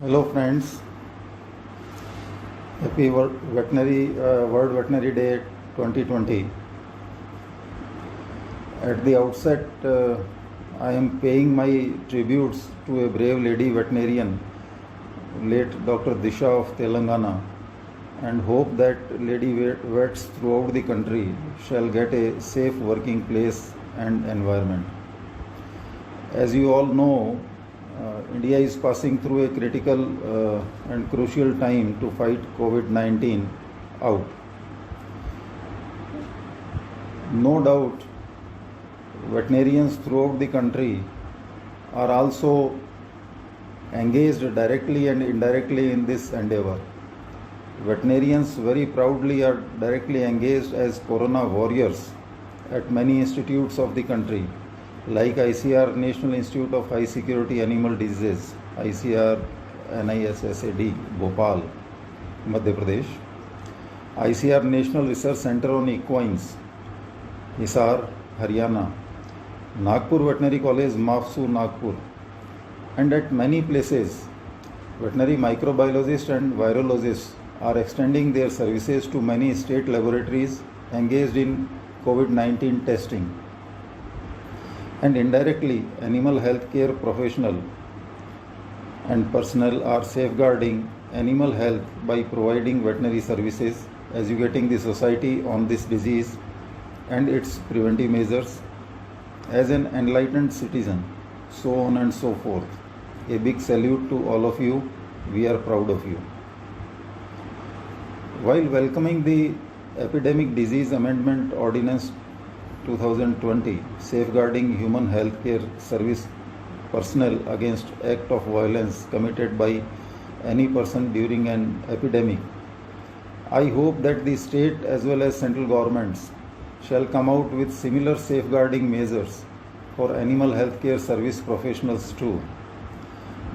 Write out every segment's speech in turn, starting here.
Hello friends, happy World Veterinary Day 2020. At the outset, I am paying my tributes to a brave lady veterinarian, late Dr. Disha of Telangana, and hope that lady vets throughout the country shall get a safe working place and environment. As you all know, India is passing through a critical and crucial time to fight COVID-19 out. No doubt, veterinarians throughout the country are also engaged directly and indirectly in this endeavor. Veterinarians very proudly are directly engaged as corona warriors at many institutes of the country, like ICR National Institute of High Security Animal Diseases, ICR NISSAD, Bhopal, Madhya Pradesh, ICR National Research Center on Equines, Hisar, Haryana, Nagpur Veterinary College, Mafsu, Nagpur, and at many places, veterinary microbiologists and virologists are extending their services to many state laboratories engaged in COVID-19 testing. And indirectly, animal health care professionals and personnel are safeguarding animal health by providing veterinary services, educating the society on this disease and its preventive measures. As an enlightened citizen, so on and so forth. A big salute to all of you. We are proud of you. While welcoming the Epidemic Disease Amendment Ordinance 2020, safeguarding human healthcare service personnel against act of violence committed by any person during an epidemic, I hope that the state as well as central governments shall come out with similar safeguarding measures for animal healthcare service professionals too.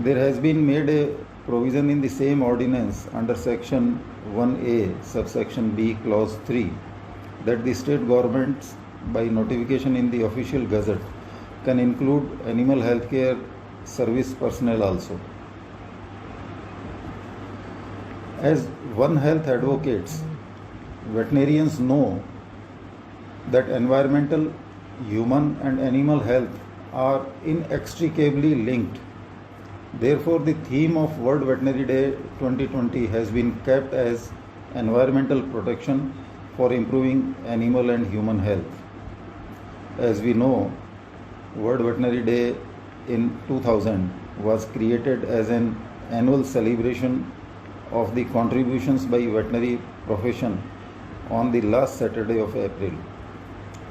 There has been made a provision in the same ordinance under section 1A subsection B clause 3 that the state governments by notification in the official gazette can include animal healthcare service personnel also. As One Health advocates, veterinarians know that environmental, human and animal health are inextricably linked. Therefore, the theme of World Veterinary Day 2020 has been kept as environmental protection for improving animal and human health. As we know, World Veterinary Day in 2000 was created as an annual celebration of the contributions by veterinary profession on the last Saturday of April.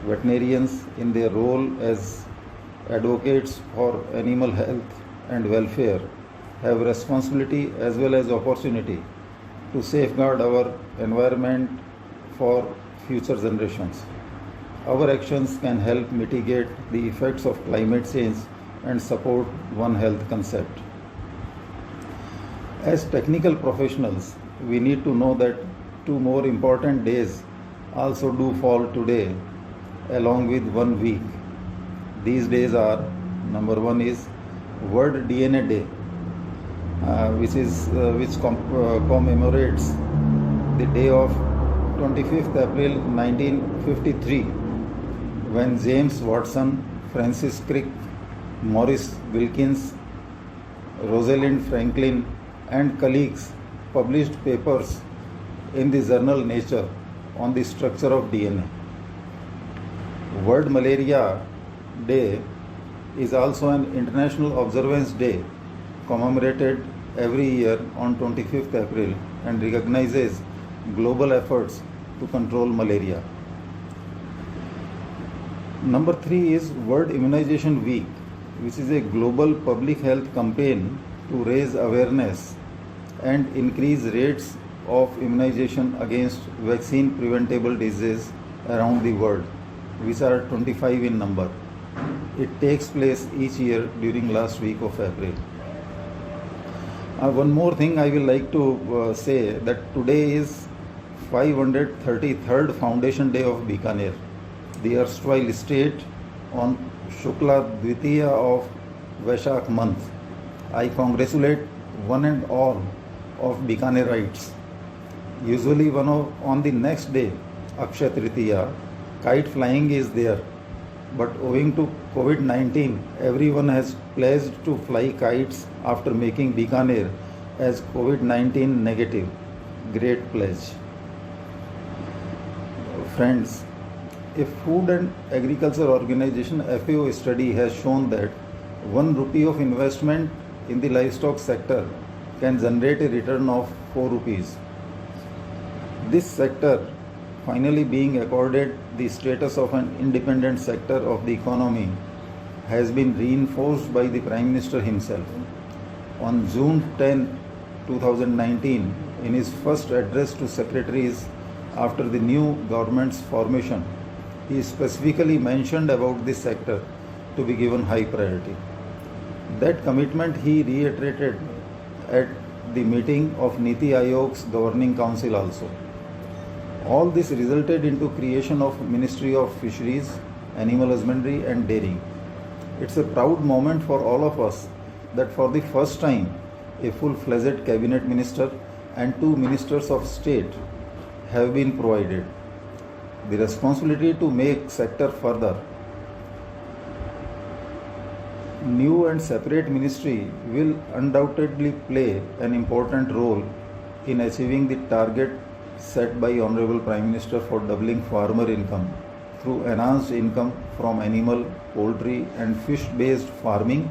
Veterinarians, in their role as advocates for animal health and welfare, have responsibility as well as opportunity to safeguard our environment for future generations. Our actions can help mitigate the effects of climate change and support One Health concept. As technical professionals, we need to know that two more important days also do fall today along with 1 week. These days are, number one is World DNA Day, which commemorates the day of 25th April 1953, when James Watson, Francis Crick, Maurice Wilkins, Rosalind Franklin and colleagues published papers in the journal Nature on the structure of DNA. World Malaria Day is also an international observance day commemorated every year on 25th April and recognizes global efforts to control malaria. Number 3 is World Immunization Week, which is a global public health campaign to raise awareness and increase rates of immunization against vaccine preventable diseases around the world, which are 25 in number. It takes place each year during last week of April. One more thing I will like to say that today is 533rd Foundation Day of Bikaner, the erstwhile state on Shukla Dvitiya of Vaishakh month. I congratulate one and all of Bikanerites. Usually on the next day, Akshaya Tritiya, kite flying is there. But owing to COVID-19, everyone has pledged to fly kites after making Bikaner as COVID-19 negative. Great pledge. Friends, a Food and Agriculture Organization FAO study has shown that 1 rupee of investment in the livestock sector can generate a return of 4 rupees. This sector finally being accorded the status of an independent sector of the economy has been reinforced by the Prime Minister himself. On June 10, 2019, in his first address to secretaries after the new government's formation, he specifically mentioned about this sector to be given high priority. That commitment he reiterated at the meeting of Niti Aayog's Governing Council also. All this resulted into creation of Ministry of Fisheries, Animal Husbandry and Dairy. It's a proud moment for all of us that for the first time a full-fledged cabinet minister and 2 ministers of state have been provided. The responsibility to make sector further new and separate ministry will undoubtedly play an important role in achieving the target set by Honorable Prime Minister for doubling farmer income through enhanced income from animal, poultry and fish-based farming,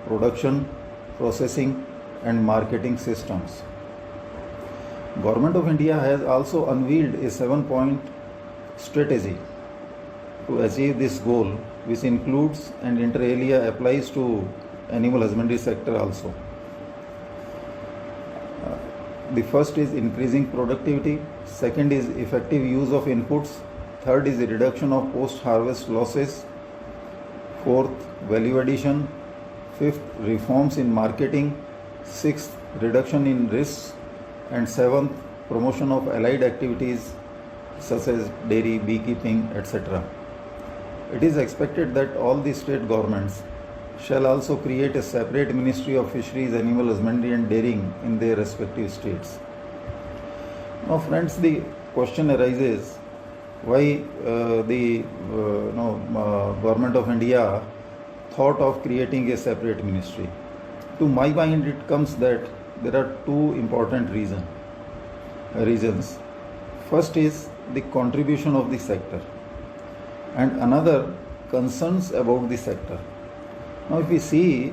production, processing and marketing systems. Government of India has also unveiled a 7-point strategy to achieve this goal, which includes and inter alia applies to animal husbandry sector also. The first is increasing productivity, second is effective use of inputs, third is the reduction of post-harvest losses, fourth, value addition, fifth, reforms in marketing, sixth, reduction in risks, and seventh, promotion of allied activities such as dairy, beekeeping, etc. It is expected that all the state governments shall also create a separate Ministry of Fisheries, Animal Husbandry and Dairying in their respective states. Now friends, the question arises why the Government of India thought of creating a separate ministry. To my mind it comes that there are 2 important reasons. First is the contribution of the sector and another concerns about the sector. Now if we see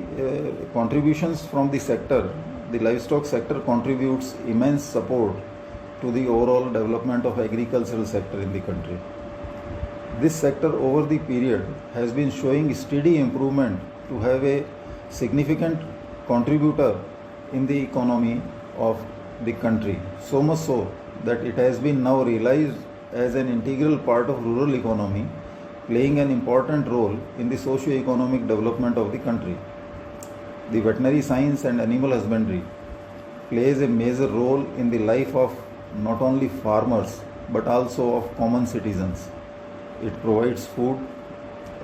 contributions from the sector, the livestock sector contributes immense support to the overall development of agricultural sector in the country. This sector over the period has been showing steady improvement to have a significant contributor in the economy of the country, so much so that it has been now realized as an integral part of rural economy, playing an important role in the socio-economic development of the country. The veterinary science and animal husbandry plays a major role in the life of not only farmers but also of common citizens. It provides food,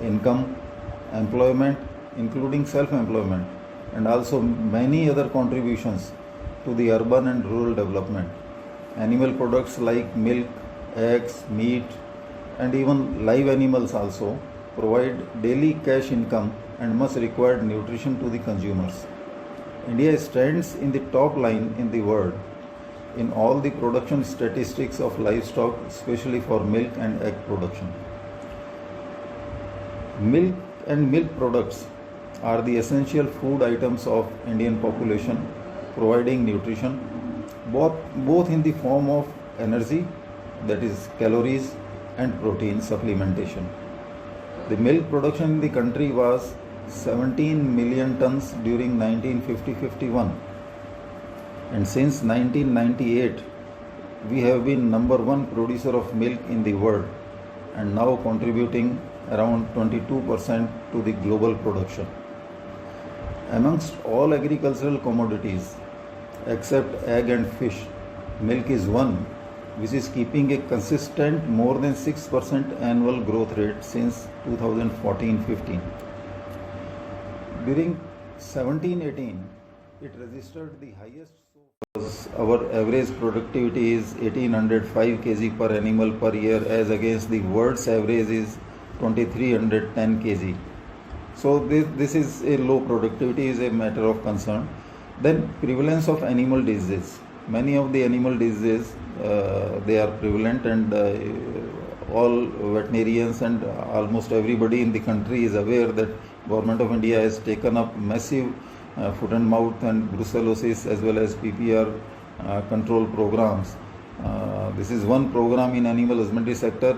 income, employment, including self-employment, and also many other contributions to the urban and rural development. Animal products like milk, eggs, meat, and even live animals also provide daily cash income and much required nutrition to the consumers. India stands in the top line in the world in all the production statistics of livestock, especially for milk and egg production. Milk and milk products are the essential food items of Indian population, providing nutrition both in the form of energy, that is calories, and protein supplementation. The milk production in the country was 17 million tons during 1950-51, and since 1998 we have been number 1 producer of milk in the world and now contributing around 22% to the global production. Amongst all agricultural commodities except egg and fish, milk is one which is keeping a consistent more than 6% annual growth rate since 2014-15. During 17-18, it registered the highest. Our average productivity is 1805 kg per animal per year, as against the world's average is 2310 kg. So this is a low productivity, is a matter of concern. Then prevalence of animal diseases. Many of the animal diseases they are prevalent, and all veterinarians and almost everybody in the country is aware that Government of India has taken up massive foot and mouth and brucellosis as well as PPR control programs. This is one program in animal husbandry sector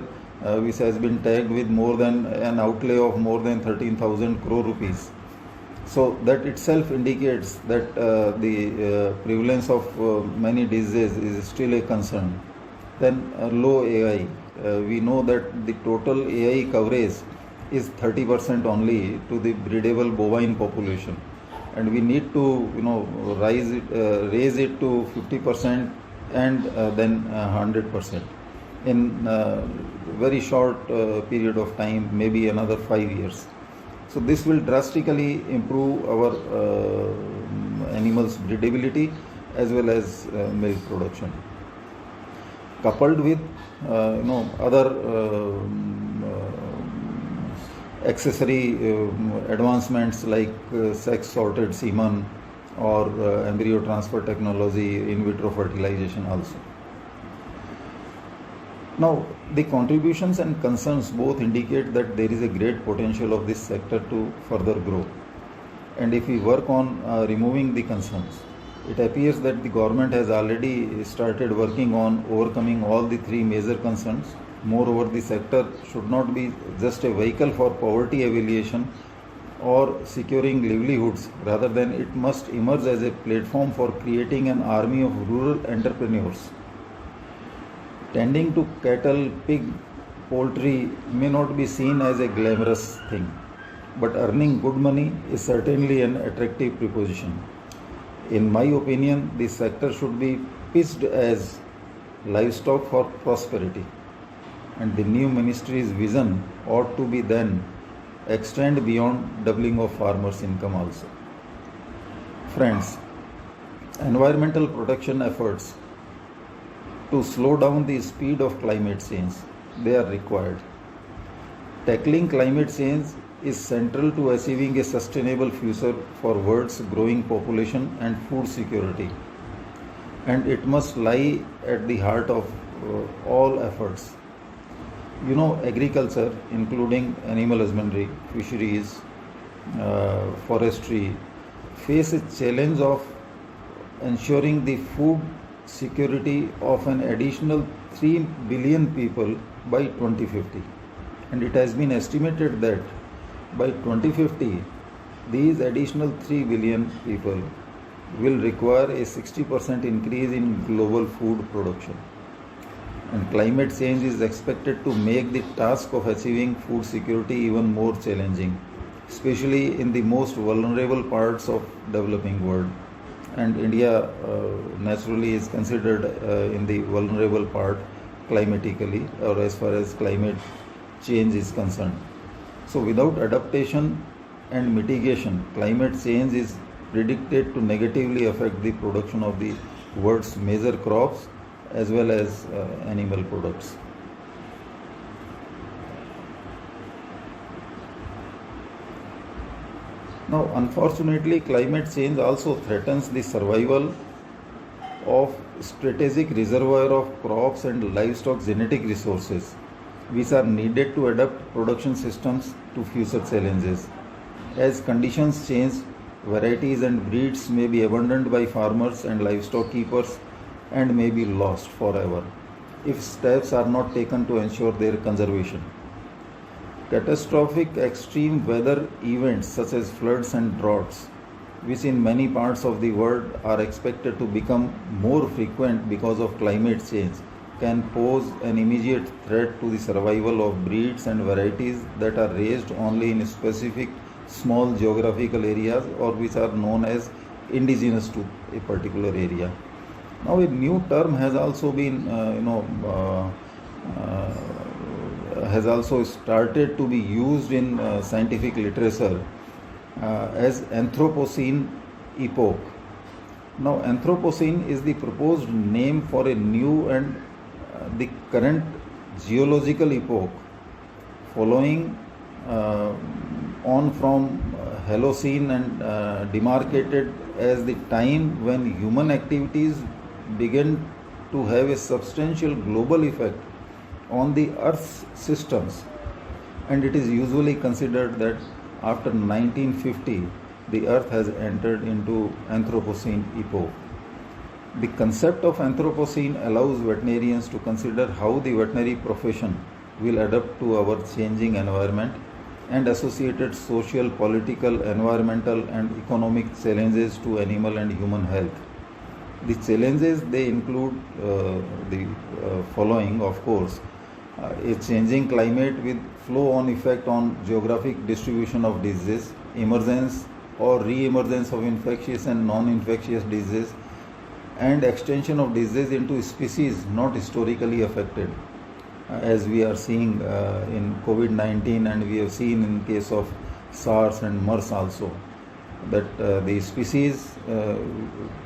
which has been tagged with more than an outlay of more than 13,000 crore rupees. So that itself indicates that the prevalence of many diseases is still a concern. Then low AI. We know that the total AI coverage is 30% only to the breedable bovine population, and we need to raise it to 50% and then 100% in very short period of time, maybe another 5 years. So this will drastically improve our animals' breedability as well as milk production. Coupled with other accessory advancements like sex sorted semen or embryo transfer technology, in vitro fertilization also. Now, the contributions and concerns both indicate that there is a great potential of this sector to further grow. And if we work on removing the concerns, it appears that the government has already started working on overcoming all the three major concerns. Moreover, the sector should not be just a vehicle for poverty alleviation or securing livelihoods. Rather than it must emerge as a platform for creating an army of rural entrepreneurs. Tending to cattle, pig, poultry may not be seen as a glamorous thing, but earning good money is certainly an attractive proposition. In my opinion, this sector should be pitched as livestock for prosperity, and the new ministry's vision ought to be then extend beyond doubling of farmers' income also. Friends, environmental protection efforts to slow down the speed of climate change, they are required. Tackling climate change is central to achieving a sustainable future for world's growing population and food security, and it must lie at the heart of all efforts. Agriculture, including animal husbandry, fisheries, forestry, face a challenge of ensuring the food security of an additional 3 billion people by 2050. And it has been estimated that by 2050, these additional 3 billion people will require a 60% increase in global food production. And climate change is expected to make the task of achieving food security even more challenging, especially in the most vulnerable parts of developing world. And India naturally is considered in the vulnerable part climatically, or as far as climate change is concerned. So without adaptation and mitigation, climate change is predicted to negatively affect the production of the world's major crops as well as animal products. Now, unfortunately, climate change also threatens the survival of strategic reservoir of crops and livestock genetic resources, which are needed to adapt production systems to future challenges. As conditions change, varieties and breeds may be abandoned by farmers and livestock keepers and may be lost forever if steps are not taken to ensure their conservation. Catastrophic extreme weather events such as floods and droughts, which in many parts of the world are expected to become more frequent because of climate change, can pose an immediate threat to the survival of breeds and varieties that are raised only in specific small geographical areas or which are known as indigenous to a particular area. Now, a new term has also been, has also started to be used in scientific literature as Anthropocene epoch, Now, Anthropocene is the proposed name for a new and the current geological epoch following on from Holocene and demarcated as the time when human activities began to have a substantial global effect on the Earth's systems, and it is usually considered that after 1950 the Earth has entered into Anthropocene epoch. The concept of Anthropocene allows veterinarians to consider how the veterinary profession will adapt to our changing environment and associated social, political, environmental and economic challenges to animal and human health. The challenges they include the following, of course: a changing climate with flow-on effect on geographic distribution of diseases, emergence or re-emergence of infectious and non-infectious diseases, and extension of disease into species not historically affected, as we are seeing in COVID-19, and we have seen in case of SARS and MERS also, that the species,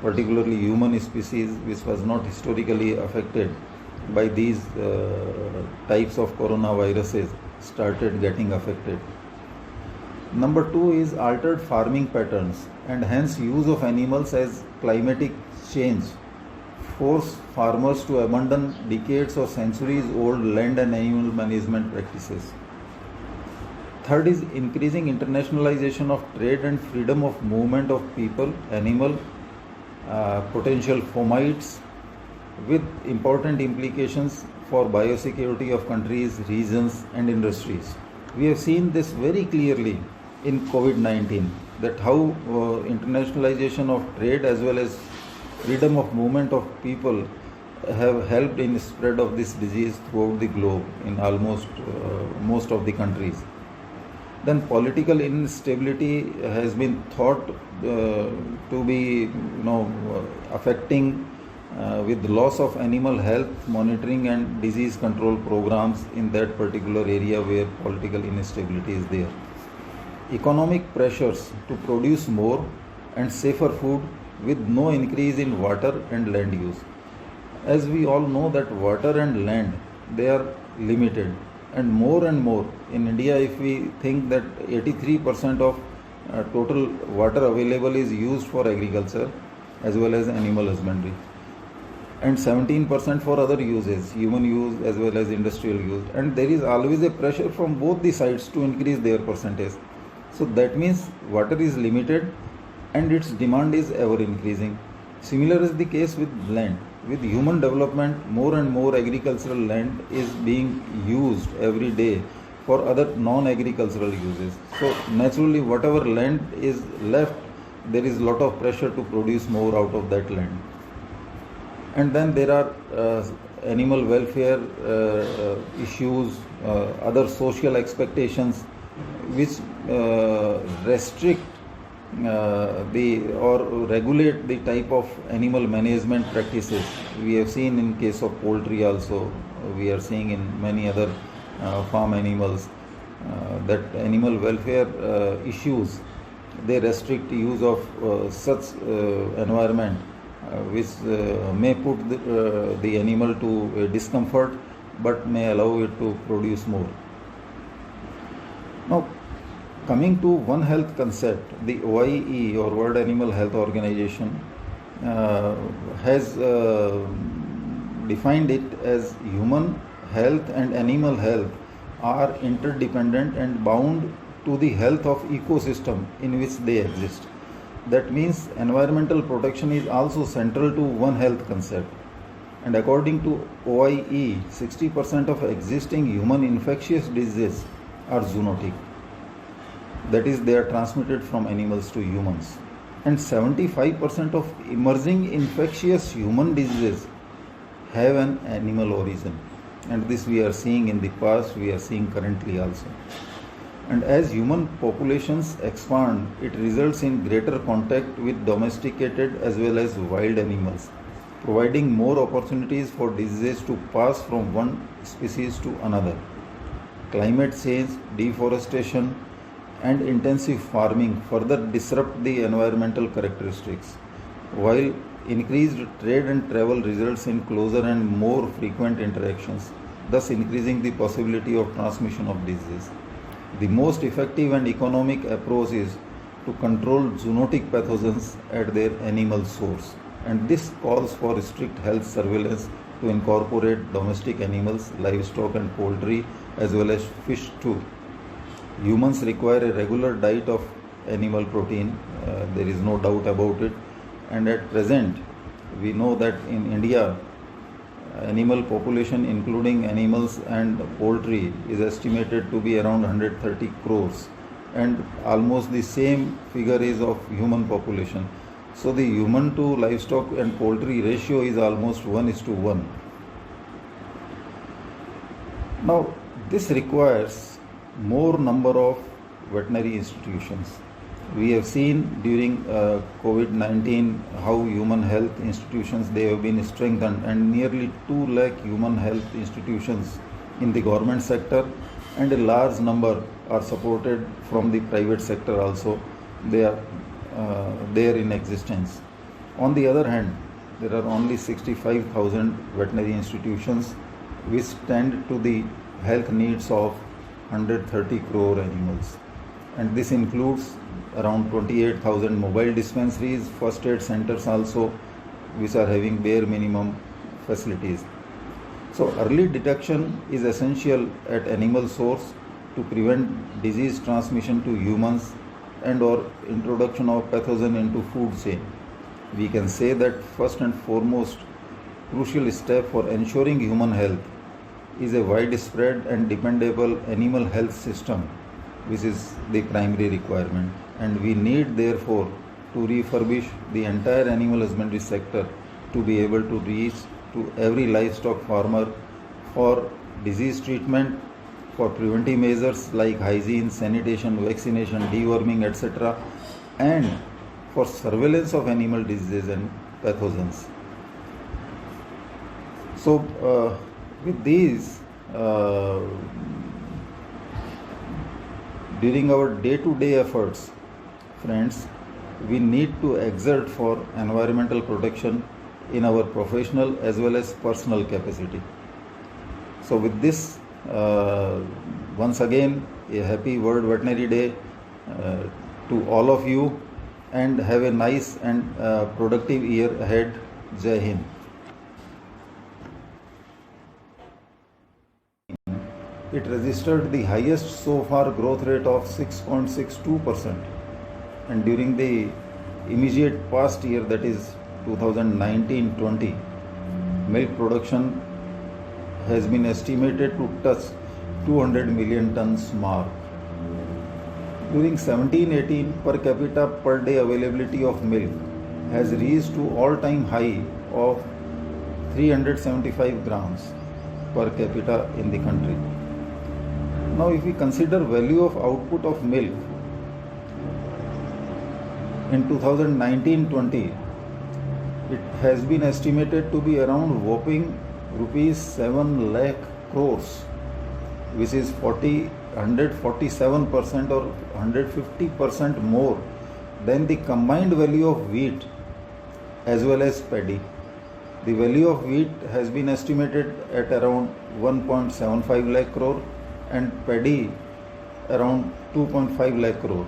particularly human species, which was not historically affected by these types of coronaviruses, started getting affected. Number 2 is altered farming patterns, and hence use of animals as climatic change force farmers to abandon decades or centuries old land and animal management practices. Third is increasing internationalization of trade and freedom of movement of people, animal, potential fomites, with important implications for biosecurity of countries, regions and industries. We have seen this very clearly in COVID-19, that how internationalization of trade as well as freedom of movement of people have helped in spread of this disease throughout the globe in almost most of the countries. Then political instability has been thought to be affecting with loss of animal health monitoring and disease control programs in that particular area where political instability is there. Economic pressures to produce more and safer food with no increase in water and land use. As we all know that water and land, they are limited, and more in India, if we think that 83% of total water available is used for agriculture as well as animal husbandry, and 17% for other uses, human use as well as industrial use, and there is always a pressure from both the sides to increase their percentage. So that means water is limited and its demand is ever increasing. Similar is the case with land. With human development, more and more agricultural land is being used every day for other non-agricultural uses. So naturally, whatever land is left, there is a lot of pressure to produce more out of that land. And then there are animal welfare issues, other social expectations which restrict or regulate the type of animal management practices. We have seen in case of poultry also, we are seeing in many other farm animals that animal welfare issues, they restrict use of such environment which may put the animal to discomfort but may allow it to produce more. Now, coming to One Health concept, the OIE or World Animal Health Organization has defined it as human health and animal health are interdependent and bound to the health of ecosystem in which they exist. That means environmental protection is also central to One Health concept. And according to OIE, 60% of existing human infectious diseases are zoonotic. That is, they are transmitted from animals to humans. And 75% of emerging infectious human diseases have an animal origin. And this we are seeing in the past, we are seeing currently also. And as human populations expand, it results in greater contact with domesticated as well as wild animals, providing more opportunities for diseases to pass from one species to another. Climate change, deforestation, and intensive farming further disrupt the environmental characteristics. while increased trade and travel results in closer and more frequent interactions, thus increasing the possibility of transmission of disease. The most effective and economic approach is to control zoonotic pathogens at their animal source, and this calls for strict health surveillance to incorporate domestic animals, livestock and poultry as well as fish too. Humans require a regular diet of animal protein, there is no doubt about it, and at present we know that in India animal population including animals and poultry is estimated to be around 130 crores, and almost the same figure is of human population. So the human to livestock and poultry ratio is almost 1:1. Now this requires more number of veterinary institutions. We have seen during COVID-19 how human health institutions they have been strengthened, and nearly 2 lakh human health institutions in the government sector, and a large number are supported from the private sector also. They are there in existence. On the other hand, there are only 65,000 veterinary institutions which tend to the health needs of 130 crore animals, and this includes around 28,000 mobile dispensaries, first aid centers also, which are having bare minimum facilities. So early detection is essential at animal source to prevent disease transmission to humans and or introduction of pathogen into food chain. We can say that first and foremost crucial step for ensuring human health is a widespread and dependable animal health system, which is the primary requirement, and we need therefore to refurbish the entire animal husbandry sector to be able to reach to every livestock farmer for disease treatment, for preventive measures like hygiene, sanitation, vaccination, deworming, etc., and for surveillance of animal diseases and pathogens. So with these, during our day-to-day efforts, friends, we need to exert for environmental protection in our professional as well as personal capacity. So with this, once again, a happy World Veterinary Day to all of you, and have a nice and productive year ahead. Jai Hind. It registered the highest so far growth rate of 6.62%, and during the immediate past year, that is 2019-20, milk production has been estimated to touch 200 million tons mark. During 17-18, per capita per day availability of milk has reached to all-time high of 375 grams per capita in the country. Now if we consider value of output of milk in 2019-20, it has been estimated to be around whopping rupees 7 lakh crores, which is 147% or 150% more than the combined value of wheat as well as paddy. The value of wheat has been estimated at around 1.75 lakh crore and paddy around 2.5 lakh crore.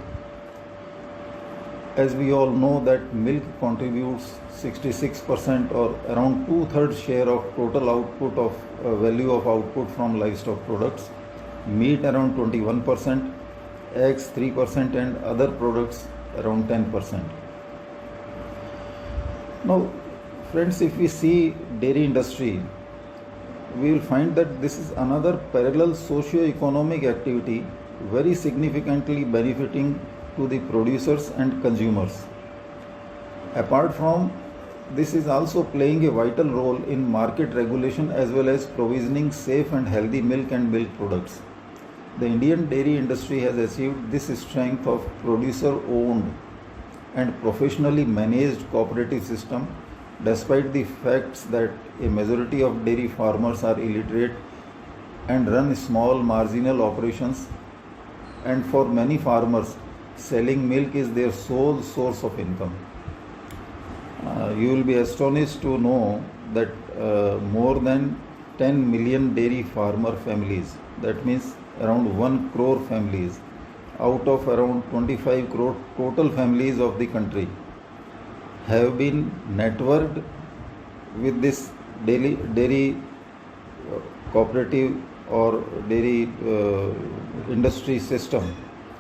As we all know that milk contributes 66% or around 2/3 share of total output of value of output from livestock products, meat around 21%, eggs 3%, and other products around 10%. Now friends, if we see dairy industry, we will find that this is another parallel socio-economic activity very significantly benefiting to the producers and consumers. Apart from this, is also playing a vital role in market regulation as well as provisioning safe and healthy milk and milk products. The Indian dairy industry has achieved this strength of producer-owned and professionally managed cooperative system, despite the facts that a majority of dairy farmers are illiterate and run small marginal operations, and for many farmers selling milk is their sole source of income. You will be astonished to know that more than 10 million dairy farmer families, that means around 1 crore families, out of around 25 crore total families of the country, have been networked with this dairy cooperative or dairy industry system,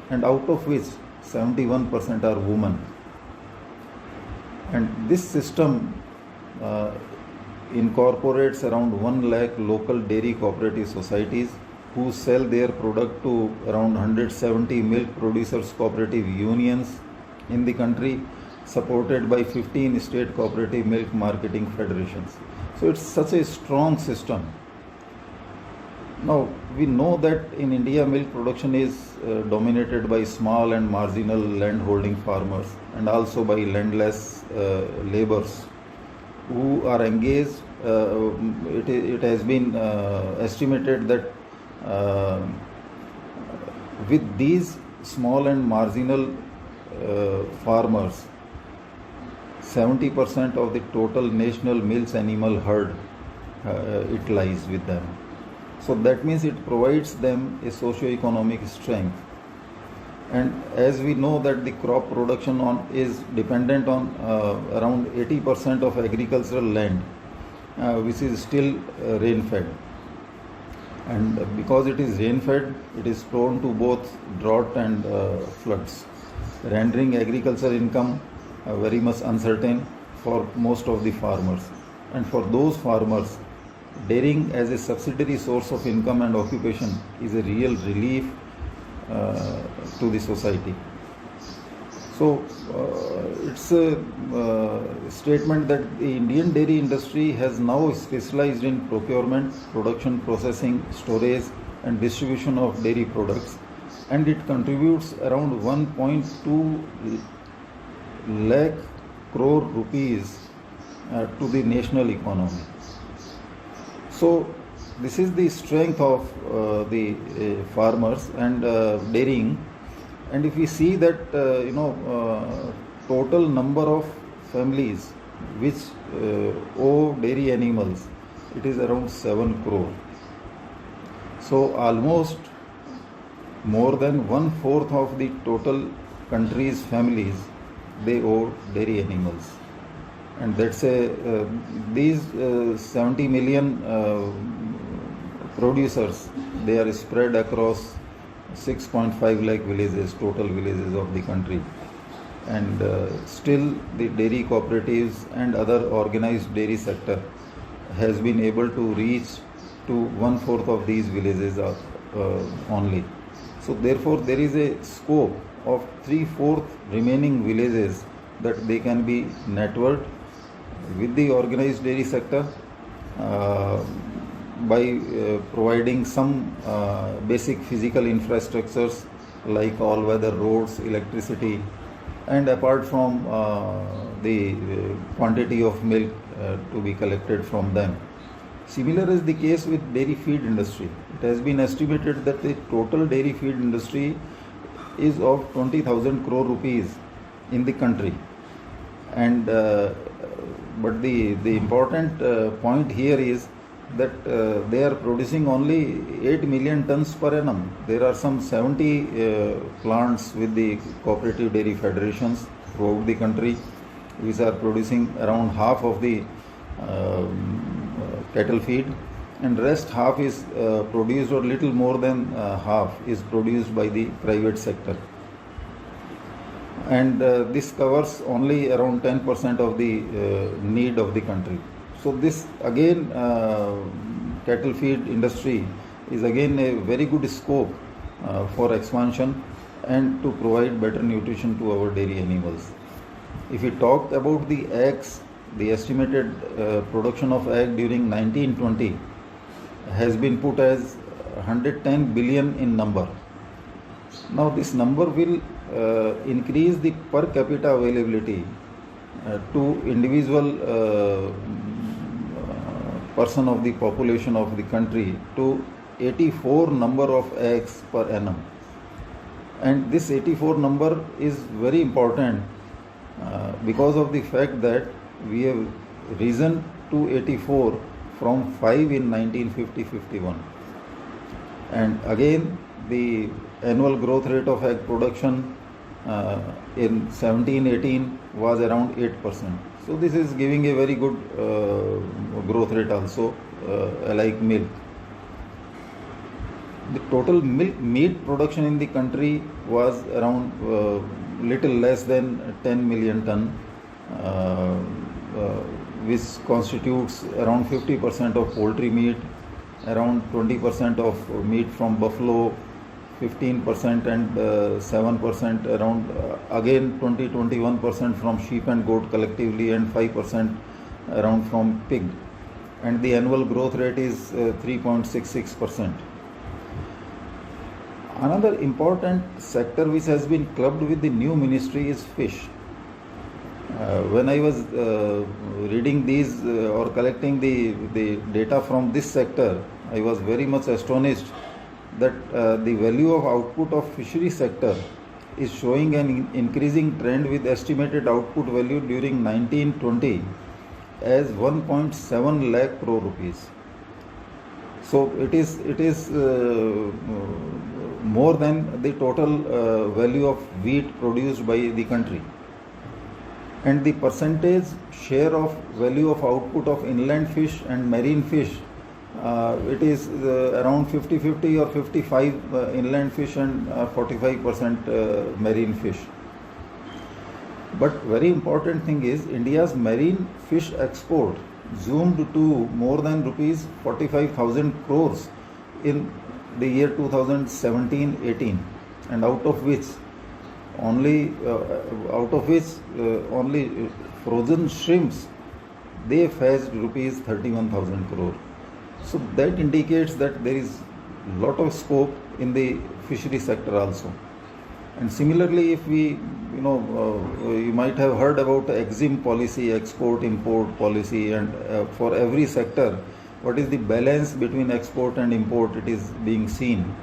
and out of which 71% are women. And this system incorporates around 1 lakh local dairy cooperative societies who sell their product to around 170 milk producers cooperative unions in the country, supported by 15 state cooperative milk marketing federations. So it's such a strong system. Now, we know that in India, milk production is dominated by small and marginal land-holding farmers and also by landless laborers who are engaged. It has been estimated that with these small and marginal farmers, 70% of the total national milk animal herd it lies with them. So that means it provides them a socio-economic strength. And as we know that the crop production is dependent on around 80% of agricultural land, which is still rain-fed. And because it is rain-fed, it is prone to both drought and floods, rendering agricultural income very much uncertain for most of the farmers. And for those farmers, dairying as a subsidiary source of income and occupation is a real relief to the society. So it's a statement that the Indian dairy industry has now specialized in procurement, production, processing, storage and distribution of dairy products, and it contributes around 1.2 lakh crore rupees to the national economy. So this is the strength of the farmers and dairying. And if we see that total number of families which owe dairy animals, it is around 7 crore. So almost more than 1/4 of the total country's families, they owe dairy animals. And that's these 70 million producers, they are spread across 6.5 lakh villages, total villages of the country. And still the dairy cooperatives and other organized dairy sector has been able to reach to 1/4 of these villages only. So therefore there is a scope of 3/4 remaining villages that they can be networked with the organized dairy sector by providing some basic physical infrastructures like all-weather roads, electricity, and apart from the quantity of milk to be collected from them. Similar is the case with dairy feed industry. It has been estimated that the total dairy feed industry is of 20,000 crore rupees in the country. And but the important point here is that they are producing only 8 million tons per annum. There are some 70 plants with the cooperative dairy federations throughout the country which are producing around half of the cattle feed, and rest half is produced, or little more than half is produced by the private sector. And this covers only around 10% of the need of the country. So this again, cattle feed industry is again a very good scope for expansion and to provide better nutrition to our dairy animals. If we talk about the eggs, the estimated production of egg during 1920 has been put as 110 billion in number. Now this number will increase the per capita availability to individual person of the population of the country to 84 number of eggs per annum. And this 84 number is very important because of the fact that we have risen to 84 from 5 in 1950-51. And again, the annual growth rate of egg production in 17-18 was around 8%. So this is giving a very good growth rate also, like milk. The total milk meat production in the country was around little less than 10 million ton, which constitutes around 50% of poultry meat, around 20% of meat from buffalo, 15% and 7% around again 20-21% from sheep and goat collectively, and 5% around from pig, and the annual growth rate is 3.66%. Another important sector which has been clubbed with the new ministry is fish. When I was reading these or collecting the data from this sector, I was very much astonished that the value of output of fishery sector is showing an increasing trend, with estimated output value during 1920 as 1.7 lakh crore rupees. So it is more than the total value of wheat produced by the country. And the percentage share of value of output of inland fish and marine fish, it is around 50-50 or 55 inland fish and 45% marine fish. But very important thing is India's marine fish export zoomed to more than rupees 45,000 crores in the year 2017-18, and out of which only frozen shrimps, they fetched rupees 31,000 crore. So that indicates that there is lot of scope in the fishery sector also. And similarly, if we, you might have heard about EXIM policy, export import policy, and for every sector, what is the balance between export and import, it is being seen.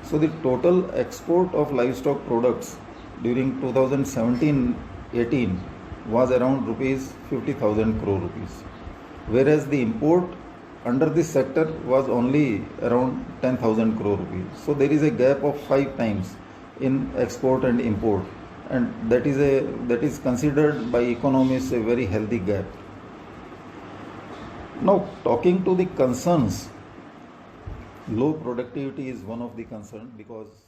So the total export of livestock products during 2017-18 was around rupees 50,000 crore rupees, whereas the import under this sector was only around 10,000 crore rupees. So there is a gap of 5 times in export and import, and that is considered by economists a very healthy gap. Now, talking to the concerns, low productivity is one of the concerns, because